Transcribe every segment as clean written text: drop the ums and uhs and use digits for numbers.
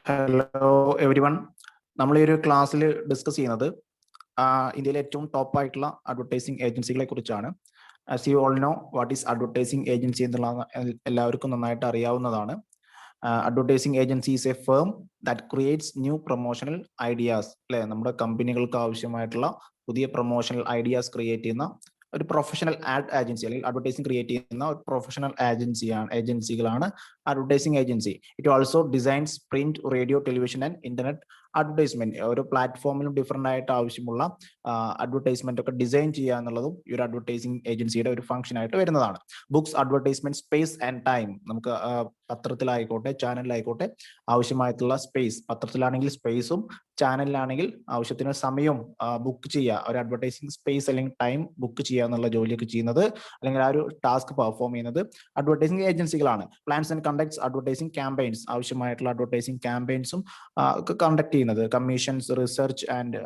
Hello every one. നമ്മൾ ഈ ഒരു ക്ലാസ്സിൽ ഡിസ്കസ് ചെയ്യുന്നത് ഇന്ത്യയിലെ ഏറ്റവും ടോപ്പ് ആയിട്ടുള്ള അഡ്വർടൈസിങ് ഏജൻസികളെ കുറിച്ചാണ്. As you all no what is advertising agency എന്നുള്ള എല്ലാവർക്കും നന്നായിട്ട് അറിയാവുന്നതാണ്. Advertising agency is A firm that creates new promotional ideas. അല്ലെ, നമ്മുടെ കമ്പനികൾക്ക് ആവശ്യമായിട്ടുള്ള പുതിയ പ്രൊമോഷണൽ ഐഡിയാസ് ക്രിയേറ്റ് ചെയ്യുന്ന ഒരു പ്രൊഫഷണൽ ആഡ് ഏജൻസി അല്ലെങ്കിൽ അഡ്വർടൈസിംഗ് ക്രിയേറ്റ് ചെയ്യുന്ന ഒരു പ്രൊഫഷണൽ ഏജൻസികളാണ് advertising agency. It also designs print, radio, television and internet advertisement. ഓരോ പ്ലാറ്റ്ഫോമിലും ഡിഫറെന്റ് ആയിട്ട് ആവശ്യമുള്ള അഡ്വർടൈസ്മെന്റ് ഒക്കെ ഡിസൈൻ ചെയ്യുക എന്നുള്ളതും ഈ ഒരു അഡ്വർടൈസിംഗ് ഏജൻസിയുടെ ഒരു ഫംഗ്ഷൻ ആയിട്ട് വരുന്നതാണ്. Books, advertisement, space and time. നമുക്ക് പത്രത്തിലായിക്കോട്ടെ ചാനലിലായിക്കോട്ടെ ആവശ്യമായിട്ടുള്ള സ്പേസ്, പത്രത്തിലാണെങ്കിൽ സ്പേസും ചാനലിലാണെങ്കിൽ ആവശ്യത്തിന് സമയവും ബുക്ക് ചെയ്യുക, ഒരു അഡ്വർടൈസിംഗ് സ്പേസ് അല്ലെങ്കിൽ ടൈം ബുക്ക് ചെയ്യുക എന്നുള്ള ജോലിയൊക്കെ ചെയ്യുന്നത് അല്ലെങ്കിൽ ആ ഒരു ടാസ്ക് പെർഫോം ചെയ്യുന്നത് അഡ്വർടൈസിംഗ് ഏജൻസികളാണ്. Plans and conducts advertising campaigns. ആവശ്യമായിട്ടുള്ള അഡ്വർടൈസിംഗ് ക്യാമ്പയിൻസും കണ്ടക്ട് ചെയ്യുന്നത്. Commissions, research and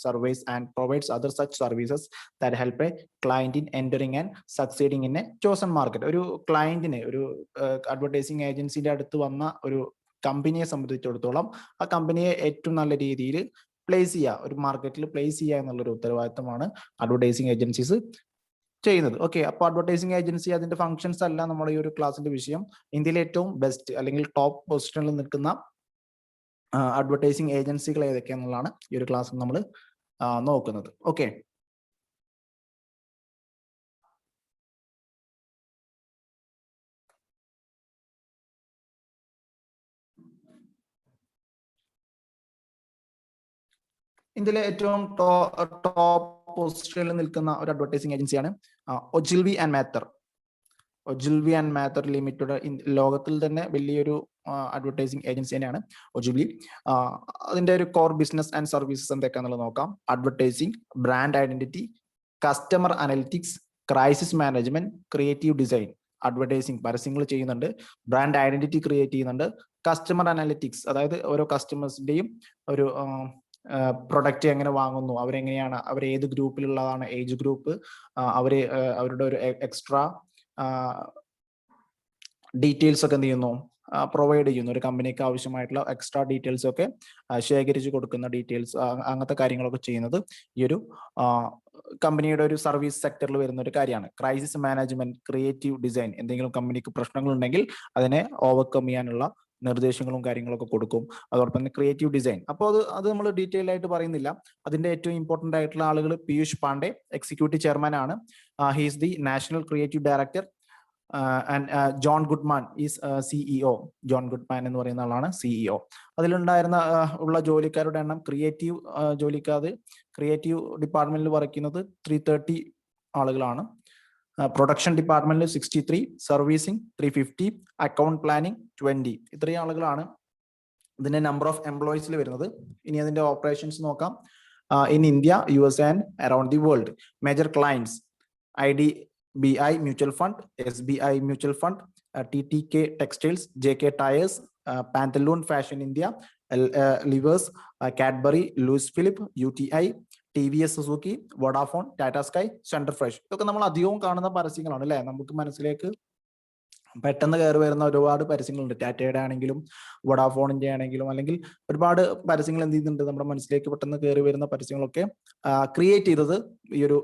surveys and provides other such services that help a client in entering and succeeding in a chosen market. ഒരു ക്ലയന്റിന് ഒരു advertising ഏജൻസിന്റെ അടുത്ത് വന്ന ഒരു കമ്പനിയെ സംബന്ധിച്ചിടത്തോളം ആ കമ്പനിയെ ഏറ്റവും നല്ല രീതിയിൽ പ്ലേസ് ചെയ്യുക, ഒരു മാർക്കറ്റിൽ പ്ലേസ് ചെയ്യുക എന്നുള്ളൊരു ഉത്തരവാദിത്തമാണ് അഡ്വർടൈസിംഗ് ഏജൻസീസ് ചെയ്യുന്നത്. ഓക്കെ, അപ്പോൾ അഡ്വർടൈസിംഗ് ഏജൻസി അതിന്റെ ഫംഗ്ഷൻസ് അല്ല നമ്മുടെ ഈ ഒരു ക്ലാസിന്റെ വിഷയം. ഇന്ത്യയിലെ ഏറ്റവും ബെസ്റ്റ് അല്ലെങ്കിൽ ടോപ്പ് പൊസിഷനിൽ നിൽക്കുന്ന അഡ്വർടൈസിംഗ് ഏജൻസികൾ ഏതൊക്കെയാണെന്നുള്ളതാണ് ഈ ഒരു ക്ലാസ്സിൽ നമ്മൾ നോക്കുന്നത്. ഓക്കെ, ഇന്ത്യയിലെ ഏറ്റവും ടോപ്പ് പൊസിഷനിൽ നിൽക്കുന്ന ഒരു അഡ്വർടൈസിംഗ് ഏജൻസിയാണ് Ogilvy and Mather. Ogilvy and Mather limited ലോകത്തിൽ തന്നെ വലിയൊരു അഡ്വർടൈസിംഗ് ഏജൻസി തന്നെയാണ് ഒജിൽവി. അതിന്റെ ഒരു കോർ ബിസിനസ് ആൻഡ് സർവീസസ് എന്തൊക്കെയാണെന്നുള്ളത് നോക്കാം. Advertising, brand identity, customer analytics, crisis management, creative design. Advertising പരസ്യങ്ങൾ ചെയ്യുന്നുണ്ട്, ബ്രാൻഡ് ഐഡന്റിറ്റി ക്രിയേറ്റ് ചെയ്യുന്നുണ്ട്, കസ്റ്റമർ അനലിറ്റിക്സ് അതായത് ഓരോ കസ്റ്റമേഴ്സിന്റെയും ഒരു പ്രൊഡക്റ്റ് എങ്ങനെ വാങ്ങുന്നു, അവരെങ്ങനെയാണ്, അവർ ഏത് ഗ്രൂപ്പിലുള്ളതാണ്, ഏജ് ഗ്രൂപ്പ്, അവരുടെ ഒരു എക്സ്ട്രാ ഡീറ്റെയിൽസ് ഒക്കെ എന്ത് ചെയ്യുന്നു, പ്രൊവൈഡ് ചെയ്യുന്നു. ഒരു കമ്പനിക്ക് ആവശ്യമായിട്ടുള്ള എക്സ്ട്രാ ഡീറ്റെയിൽസ് ഒക്കെ ശേഖരിച്ച് കൊടുക്കുന്ന ഡീറ്റെയിൽസ്, അങ്ങനത്തെ കാര്യങ്ങളൊക്കെ ചെയ്യുന്നത് ഈ ഒരു കമ്പനിയുടെ ഒരു സർവീസ് സെക്ടറിൽ വരുന്ന ഒരു കാര്യമാണ്. Crisis management, creative design. എന്തെങ്കിലും കമ്പനിക്ക് പ്രശ്നങ്ങൾ ഉണ്ടെങ്കിൽ അതിനെ ഓവർകം ചെയ്യാനുള്ള നിർദ്ദേശങ്ങളും കാര്യങ്ങളൊക്കെ കൊടുക്കും. അതോടൊപ്പം തന്നെ ക്രിയേറ്റീവ് ഡിസൈൻ. അപ്പോൾ അത് നമ്മൾ ഡീറ്റെയിൽ ആയിട്ട് പറയുന്നില്ല. അതിന്റെ ഏറ്റവും ഇമ്പോർട്ടന്റ് ആയിട്ടുള്ള ആളുകൾ പീയൂഷ് പാണ്ഡെ എക്സിക്യൂട്ടീവ് ചെയർമാൻ ആണ്. He's the national creative director. John Goodman is CEO. John Goodman എന്ന് പറയുന്ന ആളാണ് സിഇഒ. ഉള്ള ജോലിക്കാരുടെ എണ്ണം ക്രിയേറ്റീവ് ഡിപ്പാർട്ട്മെന്റിൽ വർക്ക് ചെയ്യുന്നത് 330 ആളുകളാണ്. പ്രൊഡക്ഷൻ ഡിപ്പാർട്ട്മെന്റിൽ 63, സർവീസിംഗ് 350, അക്കൗണ്ട് പ്ലാനിംഗ് 20. ഇത്രയും ആളുകളാണ് ഇതിന്റെ നമ്പർ ഓഫ് എംപ്ലോയീസിൽ വരുന്നത്. ഇനി അതിന്റെ ഓപ്പറേഷൻസ് നോക്കാം. In India, US and around the world. Major clients IDBI Mutual Fund, SBI Mutual Fund, TTK Textiles, JK Tires, Pantaloon Fashion India, Livers, Cadbury, Louis Philippe, UTI, TVS Suzuki, Vodafone, Tata Sky, Center Fresh. ഇതൊക്കെ നമ്മൾ അധികവും കാണുന്ന പരസ്യങ്ങളാണ് അല്ലെ. നമുക്ക് മനസ്സിലേക്ക് പെട്ടെന്ന് കയറി വരുന്ന ഒരുപാട് പരസ്യങ്ങളുണ്ട്. ടാറ്റയുടെ ആണെങ്കിലും വോഡാഫോണിന്റെ ആണെങ്കിലും അല്ലെങ്കിൽ ഒരുപാട് പരസ്യങ്ങൾ എന്ത് ചെയ്യുന്നുണ്ട്, നമ്മുടെ മനസ്സിലേക്ക് പെട്ടെന്ന് കയറി വരുന്ന പരസ്യങ്ങളൊക്കെ ക്രിയേറ്റ് ചെയ്തത് ഈ ഒരു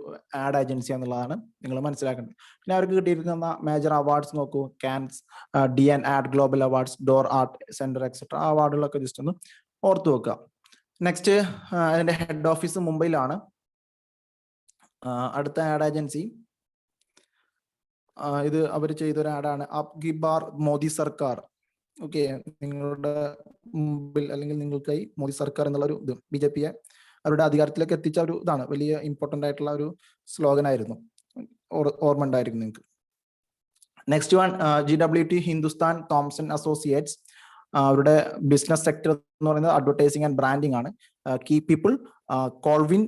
ആഡ് ഏജൻസി എന്നുള്ളതാണ് നിങ്ങൾ മനസ്സിലാക്കേണ്ടത്. പിന്നെ അവർക്ക് കിട്ടിയിരിക്കുന്ന മേജർ അവാർഡ്സ് നോക്കൂ. Cans, DN add global awards, door art centre etcetera. ആ അവാർഡുകളൊക്കെ ജസ്റ്റ് ഒന്ന് ഓർത്തു വെക്കുക. നെക്സ്റ്റ്, അതിന്റെ ഹെഡ് ഓഫീസ് മുംബൈയിലാണ്. അടുത്ത ആഡ് ഏജൻസി ഇത് അവർ ചെയ്തൊരു ആഡാണ്. അബ് കി ബാർ മോദി സർക്കാർ. ഓക്കെ, നിങ്ങളുടെ മുമ്പിൽ അല്ലെങ്കിൽ നിങ്ങൾക്കായി മോദി സർക്കാർ എന്നുള്ള ഒരു ഇത് BJP-യെ അവരുടെ അധികാരത്തിലേക്ക് എത്തിച്ച ഒരു ഇതാണ്. വലിയ ഇമ്പോർട്ടന്റ് ആയിട്ടുള്ള ഒരു സ്ലോഗൻ ആയിരുന്നു. ഓർമ്മ ഉണ്ടായിരിക്കും നിങ്ങൾക്ക്. Next one, GWT Hindustan Thomson associates. അവരുടെ ബിസിനസ് സെക്ടർ എന്ന് പറയുന്നത് അഡ്വർടൈസിംഗ് ആൻഡ് ബ്രാൻഡിംഗ് ആണ്. Key people Colvin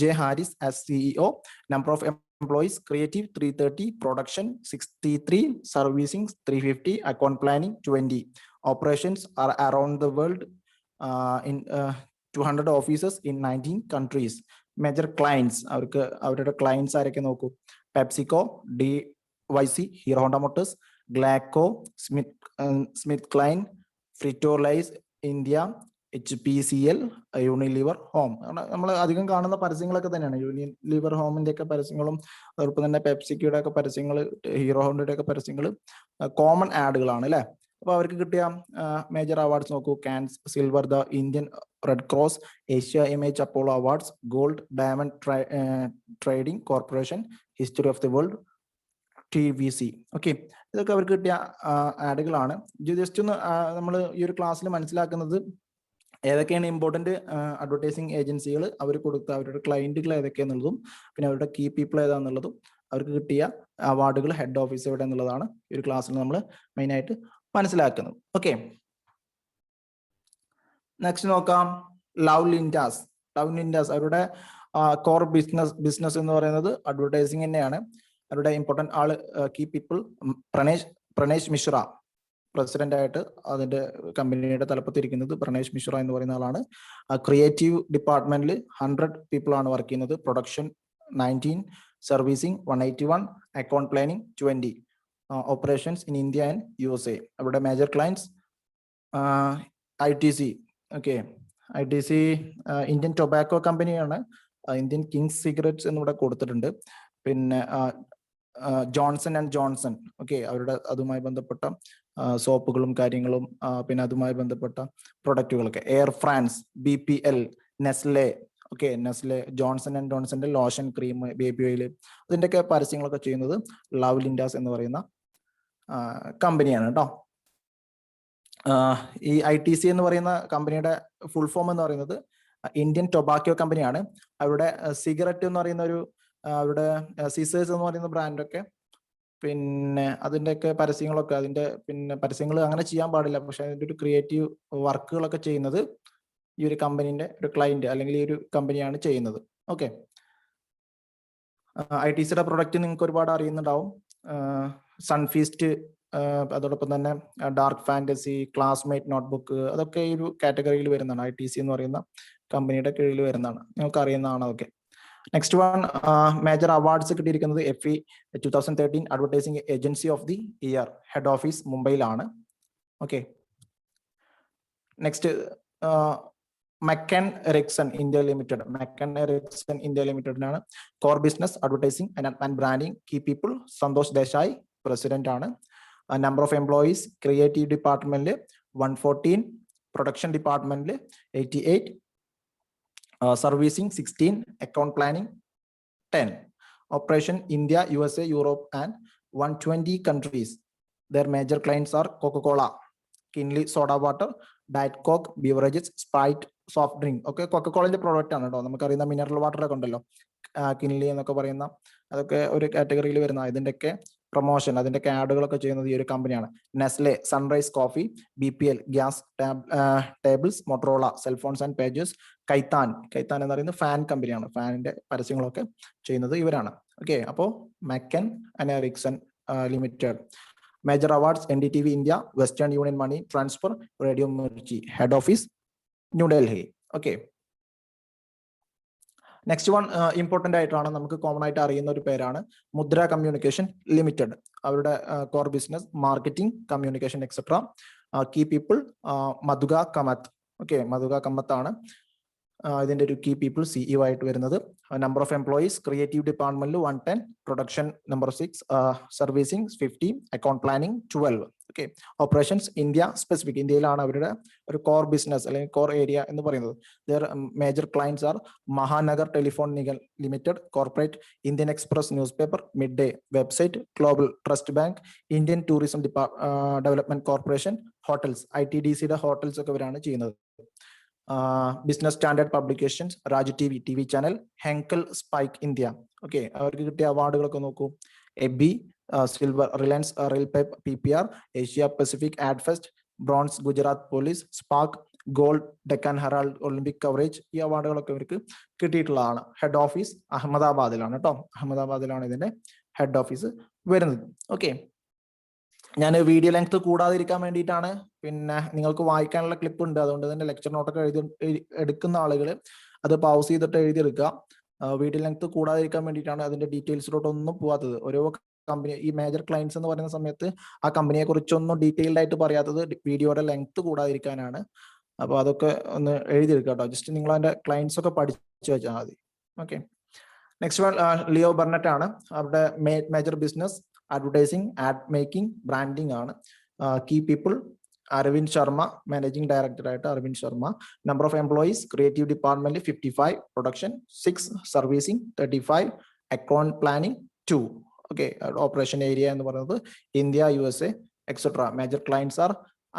J. Harris as CEO. Number of employees, creative 330, production 63, servicing 350, account planning 20. Operations are around the world in 200 offices in 19 countries. Major clients, അവരുടെ clients ആരൊക്കെ നോക്കൂ. PepsiCo, DYC, Hero Honda Motors, Glaxo, Smith Kline, Frito Lays India, HPCL, Unilever home. നമ്മൾ അധികം കാണുന്ന പരസ്യങ്ങളൊക്കെ തന്നെയാണ് Unilever ഹോമിന്റെ ഒക്കെ പരസ്യങ്ങളും അതോടൊപ്പം തന്നെ പെപ്സിക്കയുടെ ഒക്കെ പരസ്യങ്ങൾ, ഹീറോ ഹോണ്ടയുടെ ഒക്കെ പരസ്യങ്ങൾ കോമൺ ആഡുകളാണ് അല്ലെ. അപ്പൊ അവർക്ക് കിട്ടിയ മേജർ അവാർഡ്സ് നോക്കൂ. Cans silver the Indian red cross, Asia image Apollo awards, gold diamond trading corporation, history of the world, TVC. Okay, ഇതൊക്കെ അവർക്ക് കിട്ടിയ ആഡുകളാണ്. ജസ്റ്റ് ഒന്ന് നമ്മൾ ഈ ഒരു ക്ലാസ്സിൽ മനസ്സിലാക്കുന്നത് ഏതൊക്കെയാണ് ഇമ്പോർട്ടന്റ് അഡ്വർടൈസിങ് ഏജൻസികൾ അവർ കൊടുത്ത അവരുടെ ക്ലയന്റുകൾ ഏതൊക്കെയാന്നുള്ളതും പിന്നെ അവരുടെ കീ പീപ്പിൾ ഏതാന്നുള്ളതും അവർക്ക് കിട്ടിയ അവാർഡുകൾ, ഹെഡ് ഓഫീസ് എവിടെ എന്നുള്ളതാണ് ഈ ഒരു ക്ലാസ്സിൽ നമ്മൾ മെയിൻ ആയിട്ട് മനസ്സിലാക്കുന്നത്. ഓക്കെ, നെക്സ്റ്റ് നോക്കാം. Lowe Lintas. അവരുടെ കോർ ബിസിനസ് എന്ന് പറയുന്നത് അഡ്വർടൈസിങ് തന്നെയാണ്. അവരുടെ ഇമ്പോർട്ടന്റ് ആള് key people Pranesh Mishra, president ആയിട്ട് അതിന്റെ കമ്പനിയുടെ തലപ്പത്തിരിക്കുന്നത് പ്രണേഷ് മിശ്ര എന്ന് പറയുന്ന ആളാണ്. ക്രിയേറ്റീവ് ഡിപ്പാർട്ട്മെന്റിൽ 100 പീപ്പിൾ ആണ് വർക്ക് ചെയ്യുന്നത്. Production 19, servicing 181, account planning 20, operations in India and USA. അവരുടെ major clients ITC. Okay, ITC Indian tobacco കമ്പനിയാണ്. ഇന്ത്യൻ കിങ്സ് സിഗരറ്റ്സ് എന്നിവിടെ കൊടുത്തിട്ടുണ്ട്. പിന്നെ ജോൺസൺ ആൻഡ് ജോൺസൺ, ഓക്കെ, അവരുടെ അതുമായി ബന്ധപ്പെട്ട സോപ്പുകളും കാര്യങ്ങളും പിന്നെ അതുമായി ബന്ധപ്പെട്ട പ്രൊഡക്റ്റുകളൊക്കെ. Air France, BPL, Nestle, okay, Nestle, Johnson and ജോൺസന്റെ ലോഷൻ, ക്രീം, ബേബി ഓയിൽ, അതിൻ്റെയൊക്കെ പരസ്യങ്ങളൊക്കെ ചെയ്യുന്നത് ലവ് ലിൻഡാസ് എന്ന് പറയുന്ന കമ്പനിയാണ് കേട്ടോ. ഈ ITC എന്ന് പറയുന്ന കമ്പനിയുടെ ഫുൾ ഫോം എന്ന് പറയുന്നത് ഇന്ത്യൻ ടൊബാക്കോ കമ്പനിയാണ്. അവരുടെ സിഗരറ്റ് എന്ന് പറയുന്ന ഒരു അവരുടെ സീസേഴ്സ് എന്ന് പറയുന്ന ബ്രാൻഡൊക്കെ പിന്നെ അതിൻ്റെയൊക്കെ പരസ്യങ്ങളൊക്കെ അതിന്റെ പിന്നെ പരസ്യങ്ങൾ അങ്ങനെ ചെയ്യാൻ പാടില്ല, പക്ഷെ അതിന്റെ ഒരു ക്രിയേറ്റീവ് വർക്കുകളൊക്കെ ചെയ്യുന്നത് ഈ ഒരു കമ്പനീന്റെ ഒരു ക്ലയന്റ് അല്ലെങ്കിൽ ഈ ഒരു കമ്പനിയാണ് ചെയ്യുന്നത്. ഓക്കെ, ITCയുടെ പ്രൊഡക്റ്റ് നിങ്ങൾക്ക് ഒരുപാട് അറിയുന്നുണ്ടാവും. സൺഫീസ്റ്റ്, അതോടൊപ്പം തന്നെ ഡാർക്ക് ഫാന്റസി, ക്ലാസ്മേറ്റ് നോട്ട്ബുക്ക്, അതൊക്കെ ഈ ഒരു കാറ്റഗറിയിൽ വരുന്നതാണ്. ITC എന്ന് പറയുന്ന കമ്പനിയുടെ കീഴിൽ വരുന്നതാണ്, നിങ്ങൾക്ക് അറിയുന്നതാണ് അതൊക്കെ. നെക്സ്റ്റ് വൺ, മേജർ അവാർഡ്സ് കിട്ടിയിരിക്കുന്നത് FE 2013 advertising agency of the year, head office മുംബൈയിലാണ്. Okay, next McCann Erickson India limited. McCann Erickson India ലിമിറ്റഡിനാണ് core business advertising and branding, key people Santosh Desai, president ആണ്. നമ്പർ ഓഫ് എംപ്ലോയീസ് ക്രിയേറ്റീവ് ഡിപ്പാർട്ട്മെന്റിൽ 114, production ഡിപ്പാർട്ട്മെന്റിൽ 88, servicing 16, account planning 10, operation India, USA, Europe and 120 countries. Their major clients are Coca-Cola, Kinley soda water, Diet Coke, beverages, Sprite, soft drink. ഒക്കെ കൊക്കക്കോളന്റെ product ആണ് കേട്ടോ. നമുക്കറിയുന്ന mineral water ഒക്കെ ഉണ്ടല്ലോ, Kinley എന്നൊക്കെ പറയുന്ന, അതൊക്കെ ഒരു കാറ്റഗറിയിൽ വരുന്ന ഇതിന്റെയൊക്കെ പ്രൊമോഷൻ, അതിന്റെ ആഡുകളൊക്കെ ചെയ്യുന്നത് ഈ ഒരു കമ്പനിയാണ്. Nestle, Sunrise coffee, BPL gas tables, Motorola cellphones and pages, Khaitan എന്ന് പറയുന്നത് ഫാൻ കമ്പനിയാണ്. ഫാനിന്റെ പരസ്യങ്ങളൊക്കെ ചെയ്യുന്നത് ഇവരാണ്. ഓക്കെ, അപ്പോ McCann and Erickson limited. Major awards NDTV India, Western Union money transfer, radio Mirchi, head office New Delhi. Okay, next one important ആയിട്ടാണ്, നമുക്ക് common ആയിട്ട് അറിയുന്ന ഒരു പേരാണ് മുദ്ര കമ്മ്യൂണിക്കേഷൻ ലിമിറ്റഡ്. അവരുടെ core business marketing, communication etcetera. Key people Madhuka Kamath. Okay, Madhuka Kamath ആണ് ഇതിന്റെ ഒരു കീ പീപ്പിൾ, CEO ആയിട്ട് വരുന്നത്. നമ്പർ ഓഫ് എംപ്ലോയീസ് ക്രിയേറ്റീവ് ഡിപ്പാർട്ട്മെന്റിൽ 110, production number 6, servicing 50, account planning 12. Okay, operations India specific, ഇന്ത്യയിലാണ് അവരുടെ ഒരു കോർ ബിസിനസ് അല്ലെങ്കിൽ കോർ ഏരിയ എന്ന് പറയുന്നത്. Their major clients are Mahanagar Telephone Nigam Limited, corporate, Indian Express news paper, Mid Day website, Global Trust Bank, Indian Tourism Development Corporation, hotels, ITDCയുടെ hotels ഒക്കെ ഇവരാണ് ചെയ്യുന്നത്. Business Standard publications, Raj TV channel, Henkel Spic India. Okay, അവർക്ക് കിട്ടിയ അവാർഡുകളൊക്കെ നോക്കൂ. AB silver, Reliance rail pipe PPR, Asia Pacific add fest, bronze Gujarat police, spark, gold Deccan Herald Olympic coverage. ഈ അവാർഡുകളൊക്കെ ഇവർക്ക് കിട്ടിയിട്ടുള്ളതാണ്. ഹെഡ് ഓഫീസ് അഹമ്മദാബാദിലാണ് കേട്ടോ. അഹമ്മദാബാദിലാണ് ഇതിന്റെ ഹെഡ് ഓഫീസ് വരുന്നത്. ഓക്കെ, ഞാൻ വീഡിയോ ലെങ്ത് കൂടാതിരിക്കാൻ വേണ്ടിയിട്ടാണ്, പിന്നെ നിങ്ങൾക്ക് വായിക്കാനുള്ള ക്ലിപ്പ് ഉണ്ട്, അതുകൊണ്ട് തന്നെ ലെക്ചർ നോട്ടൊക്കെ എടുക്കുന്ന ആളുകൾ അത് പൗസ് ചെയ്തിട്ട് എഴുതിയെടുക്കുക. വീഡിയോ ലെങ്ത് കൂടാതിരിക്കാൻ വേണ്ടിയിട്ടാണ് അതിന്റെ ഡീറ്റെയിൽസിലോട്ടൊന്നും പോവാത്തത്. ഓരോ കമ്പനി ഈ മേജർ ക്ലയൻസ് എന്ന് പറയുന്ന സമയത്ത് ആ കമ്പനിയെ കുറിച്ചൊന്നും ഡീറ്റെയിൽഡ് ആയിട്ട് പറയാത്തത് വീഡിയോയുടെ ലെങ്ത് കൂടാതിരിക്കാനാണ്. അപ്പോൾ അതൊക്കെ ഒന്ന് എഴുതിയെടുക്കുക കേട്ടോ. ജസ്റ്റ് നിങ്ങൾ അതിന്റെ ക്ലയൻസ് ഒക്കെ പഠിച്ചു വെച്ചാൽ മതി. Okay, next one Leo Burnett ആണ്. അവരുടെ major business advertising, ad making, branding ആണ്. Key people Arvind Sharma, managing director ആയിട്ട് Arvind Sharma. Number of employees creative department 55, production 6, servicing 35, account planning 2. Okay, operation area എന്ന് പറയുന്നത് India, USA, etcetera. Major clients are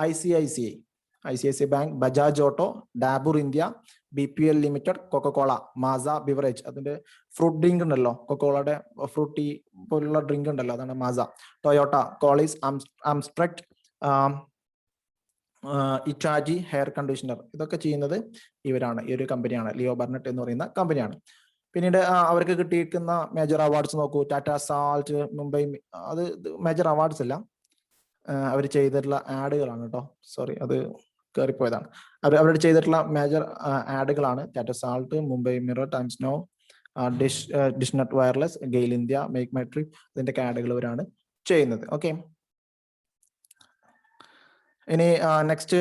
ICICI bank, Bajaj auto, Dabur India, BPL limited, Coca Cola, Maaza beverage. അതിന്റെ fruit drink ഉണ്ടല്ലോ, കൊക്കോളയുടെ fruity പോലുള്ള drink ഉണ്ടല്ലോ, അതാണ് Maaza. Toyota, Qualis, ആംസ്ട്രക്ട്, ഇറ്റാജി ഹെയർ കണ്ടീഷണർ. ഇതൊക്കെ ചെയ്യുന്നത് ഇവരാണ്, ഈ ഒരു കമ്പനിയാണ്, ലിയോ ബർണറ്റ് എന്ന് പറയുന്ന കമ്പനിയാണ്. പിന്നീട് അവർക്ക് കിട്ടിയിരിക്കുന്ന മേജർ അവാർഡ്സ് നോക്കൂ. ടാറ്റ സാൾട്ട്, മുംബൈ, അത് മേജർ അവാർഡ്സ് അല്ല, അവർ ചെയ്തിട്ടുള്ള ആഡുകളാണ് കേട്ടോ. സോറി, അത് കയറിപ്പോയതാണ്. അവരുടെ ചെയ്തിട്ടുള്ള മേജർ ആഡുകളാണ്. Tata Salt, Mumbai Mirror, Times Now, Dish Net Wireless, GAIL India, Make My Trip, ഇതിന്റെ ആഡുകൾ ഇവരാണ് ചെയ്യുന്നത്. ഓക്കെ, ഇനി നെക്സ്റ്റ്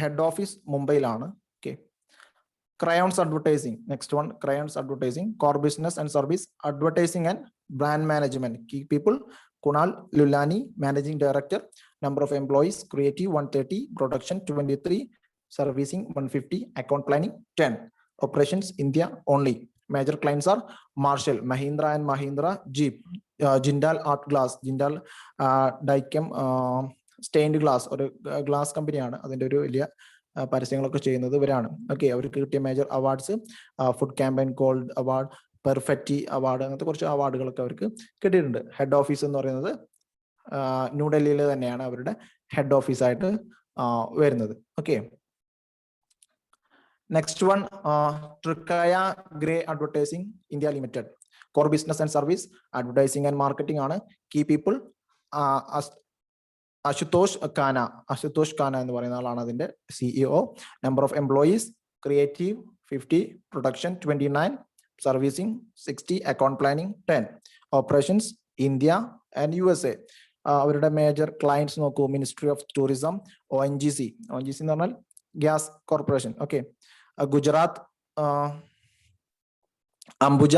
ഹെഡ് ഓഫീസ് മുംബൈയിലാണ്. Okay, Crayons advertising. Next one Crayons advertising, core business and service advertising and brand management. Key people Kunal Lulani, Managing Director. Number of employees creative 130, production 23, servicing 150, account planning 10. Operations India only. Major clients are Marshall, Mahindra and Mahindra, Jeep, Jindal Art Glass, Jindal Dicam stained glass, ഒരു glass കമ്പനിയാണ്. അതിന്റെ ഒരു വലിയ പരസ്യങ്ങളൊക്കെ ചെയ്യുന്നത് ഇവരാണ്. Okay, അവർക്ക് കിട്ടിയ major awards food campaign gold award, പെർഫെക്റ്റി അവാർഡ്, അങ്ങനത്തെ കുറച്ച് അവാർഡുകളൊക്കെ അവർക്ക് കിട്ടിയിട്ടുണ്ട്. ഹെഡ് ഓഫീസ് എന്ന് പറയുന്നത് ന്യൂഡൽഹിയിൽ തന്നെയാണ് അവരുടെ ഹെഡ് ഓഫീസായിട്ട് വരുന്നത്. Okay, next one Trikaya Grey advertising India limited. Core business and service advertising and marketing ആണ്. കീ പീപ്പിൾ അശുതോഷ് ഖാന എന്ന് പറയുന്ന ആളാണ് അതിന്റെ CEO. Number of employees creative 50, production 29, servicing 60, account planning 10. Operations India and USA. അവരുടെ മേജർ ക്ലയൻസ് നോക്കൂ. Ministry of tourism, ONGC എന്ന് പറഞ്ഞാൽ gas corporation. Okay, Gujarat, Ambuja,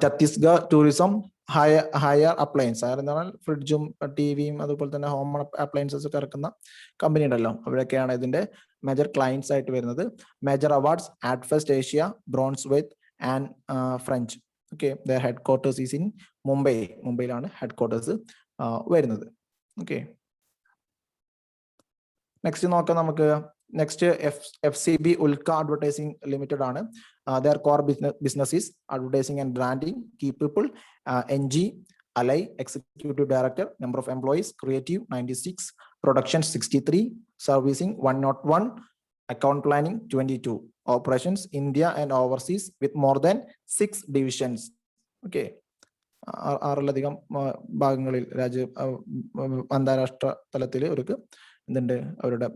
Chhattisgarh tourism, Haier appliance. Haier എന്ന് പറഞ്ഞാൽ ഫ്രിഡ്ജും ടിവിയും അതുപോലെ തന്നെ ഹോം അപ്ലയൻസസ് ഒക്കെ ഇറക്കുന്ന കമ്പനി ഉണ്ടല്ലോ, അവിടെയൊക്കെയാണ് ഇതിന്റെ മേജർ ക്ലയൻസ് ആയിട്ട് വരുന്നത്. Major awards Adfest Asia, bronze വെയ്ത്ത് and French. Okay, the headquarters is in മുംബൈയിലാണ് ഹെഡ് ക്വാർട്ടേഴ്സ് വരുന്നത്. ഓക്കെ, നെക്സ്റ്റ് നോക്കാം നമുക്ക്. Next FCB Ulka advertising limited ആണ്. their core business is advertising and branding. Key people NG Alai, executive director. Number of employees creative 96, production 63, servicing 101, account planning 22. Operations India and overseas with more than 6 divisions. Okay, ആറിലധികം ഭാഗങ്ങളിൽ അന്താരാഷ്ട്ര തലത്തിൽ അവർക്ക് എന്തുണ്ട്, അവരുടെ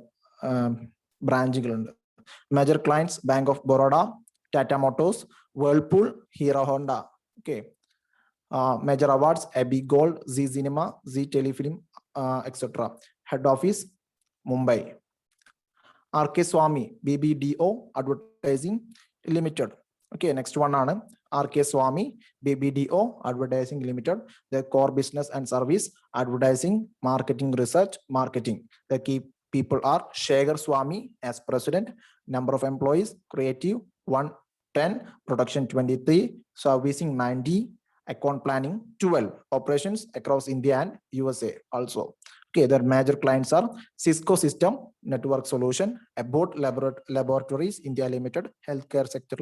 ബ്രാഞ്ചുകളുണ്ട്. Major clients bank of Baroda, Tata Motors, Whirlpool, Hero Honda. Okay, major awards Abbey Gold, Z Cinema, Z Telefilm, etc. Head office Mumbai. RK Swamy, BBDO Advertising Limited. Okay, next one ആണ് RK Swamy, BBDO Advertising Limited. Their core business and service advertising, marketing, research, marketing. The key people are Shekhar Swamy as president. Number of employees creative 110, production 23, servicing 90, account planning 12. Operations across India and USA also. Okay, their major clients are Cisco System Network Solution, Abbott Laboratories India Limited, healthcare sector,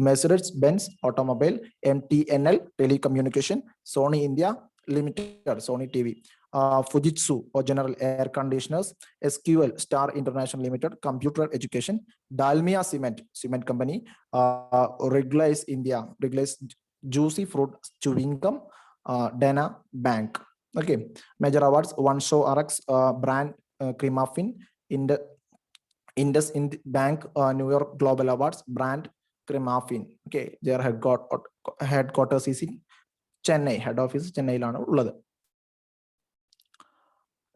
Mercedes-Benz Automobile, MTNL Telecommunication, Sony India Limited, Sony TV, Fujitsu or General Air Conditioners, SQL Star International Limited, Computer Education, Dalmia Cement Company, Wrigley's India, Wrigley's Juicy Fruit Chewing Gum, Dana Bank. Okay, major awards One Show RX, brand Cremafin, Indus Bank, New York Global Awards, brand Cremafin. Okay, their headquarters is in Chennai, head office ചെന്നൈയിലാണ് ഉള്ളത്.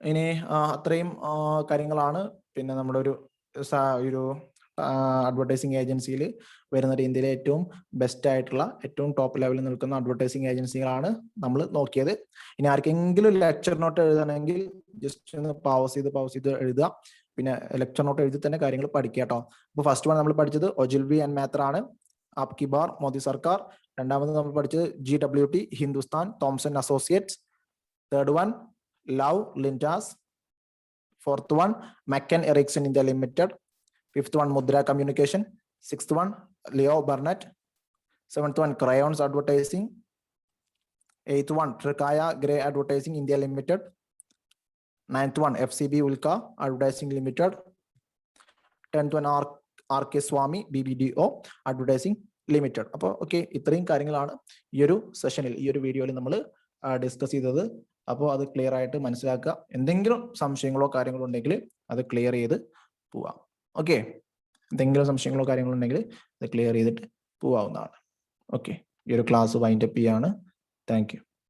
ഇനി അത്രയും കാര്യങ്ങളാണ് പിന്നെ നമ്മുടെ ഒരു advertising ഏജൻസിയിൽ വരുന്നത്. ഇന്ത്യയിലെ ഏറ്റവും ബെസ്റ്റ് ആയിട്ടുള്ള ഏറ്റവും ടോപ്പ് ലെവലിൽ നിൽക്കുന്ന അഡ്വർടൈസിങ് ഏജൻസികളാണ് നമ്മൾ നോക്കിയത്. ഇനി ആർക്കെങ്കിലും ലെക്ചർ നോട്ട് എഴുതണമെങ്കിൽ ജസ്റ്റ് ഒന്ന് പൗസ് ചെയ്ത് എഴുതുക. പിന്നെ ലെക്ചർ നോട്ട് എഴുതി തന്നെ കാര്യങ്ങൾ പഠിക്കുക കേട്ടോ. അപ്പൊ ഫസ്റ്റ് വൺ നമ്മൾ പഠിച്ചത് ഒജിൽവി ആൻഡ് മേത്ര ആണ്, ആപ്കി ബാർ മോദി സർക്കാർ. രണ്ടാമത് നമ്മൾ പഠിച്ചത് GWT Hindustan Thomson associates. Third one Lowe Lintas. Fourth one McCann Erickson India limited. Fifth one Mudra communication. Sixth one Leo Burnett. Seventh one Crayons advertising. Eighth one Trikaya Grey advertising India limited. Ninth one FCB Ulka Advertising Limited. 10th one RK Swami BBDO Advertising Limited. അപ്പോൾ okay, ഇത്രയും കാര്യങ്ങളാണ് ഈ ഒരു സെഷനിൽ, ഈ ഒരു വീഡിയോയിൽ നമ്മൾ ഡിസ്കസ് ചെയ്തത്. അപ്പോൾ അത് ക്ലിയർ ആയിട്ട് മനസ്സിലാക്കുക. എന്തെങ്കിലും സംശയങ്ങളോ കാര്യങ്ങളോ ഉണ്ടെങ്കിൽ അത് ക്ലിയർ ചെയ്ത് പോവാം. ഓക്കെ, എന്തെങ്കിലും സംശയങ്ങളോ കാര്യങ്ങളോ ഉണ്ടെങ്കിൽ അത് ക്ലിയർ ചെയ്തിട്ട് പോവാവുന്നതാണ്. ഓക്കെ, ഈ ഒരു ക്ലാസ് വൈൻഡ് അപ്പ് ചെയ്യാണ്. Thank you.